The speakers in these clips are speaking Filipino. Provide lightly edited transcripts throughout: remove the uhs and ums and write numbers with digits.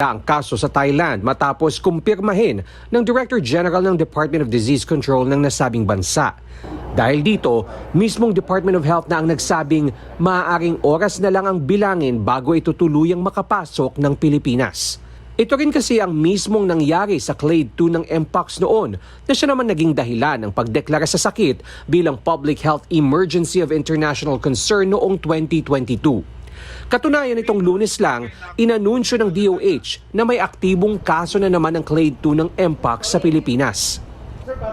ang kaso sa Thailand matapos kumpirmahin ng Director General ng Department of Disease Control ng nasabing bansa. Dahil dito, mismong Department of Health na ang nagsabing maaaring oras na lang ang bilangin bago ito tuluyang makapasok ng Pilipinas. Ito rin kasi ang mismong nangyari sa Clade 2 ng Mpox noon na siya naman naging dahilan ng pagdeklara sa sakit bilang Public Health Emergency of International Concern noong 2022. Katunayan itong Lunes lang, inanunsyo ng DOH na may aktibong kaso na naman ng Clade 2 ng Mpox sa Pilipinas.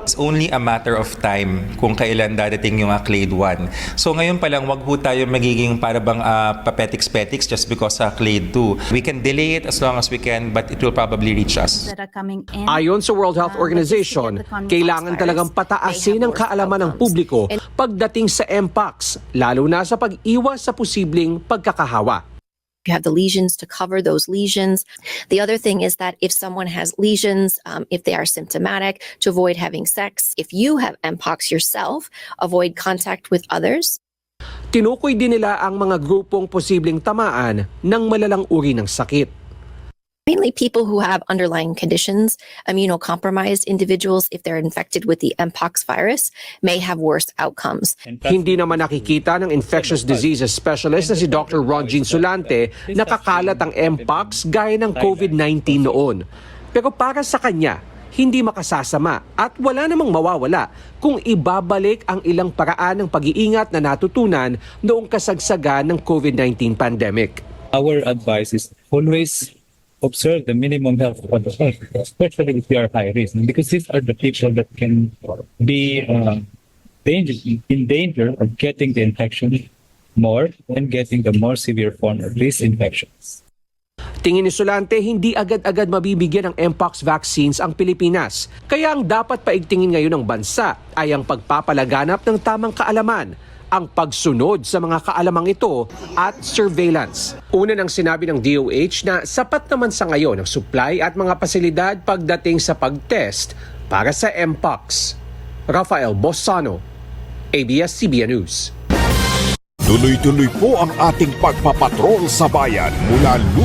It's only a matter of time kung kailan dadating yung Clade 1. So ngayon pa lang, wag ho tayo magiging parabang papetiks-petiks just because sa Clade 2. We can delay it as long as we can, but it will probably reach us. Ayon sa World Health Organization, kailangan talagang pataasin ang kaalaman ng publiko pagdating sa Mpox, lalo na sa pag-iwas sa posibleng pagkakahawa. You have the lesions to cover those lesions. The other thing is that if someone has lesions, if they are symptomatic, to avoid having sex. If you have Mpox yourself, avoid contact with others. Tinukoy din nila ang mga grupong posibleng tamaan ng malalang uri ng sakit. Mainly people who have underlying conditions, immunocompromised individuals, if they're infected with the Mpox virus, may have worse outcomes. Hindi naman nakikita ng infectious diseases specialist na si Dr. Ronjin Sulante na kakalat ang Mpox gaya ng COVID-19 noon. Pero para sa kanya, hindi makasasama at wala namang mawawala kung ibabalik ang ilang paraan ng pag-iingat na natutunan noong kasagsagan ng COVID-19 pandemic. Our advice is always observe the minimum health conditions, especially if you are high risk, because these are the people that can be in danger of getting the infection more and getting the more severe form of these infections. Tingin ni Sulante, hindi agad-agad mabibigyan ng Mpox vaccines ang Pilipinas. Kaya ang dapat paigtingin ngayon ng bansa ay ang pagpapalaganap ng tamang kaalaman, ang pagsunod sa mga kaalamang ito at surveillance. Una nang sinabi ng DOH na sapat naman sa ngayon ang supply at mga pasilidad pagdating sa pag-test para sa Mpox. Rafael Bossano, ABS-CBN News. Tuloy-tuloy po ang ating pagpapatrol sa bayan mula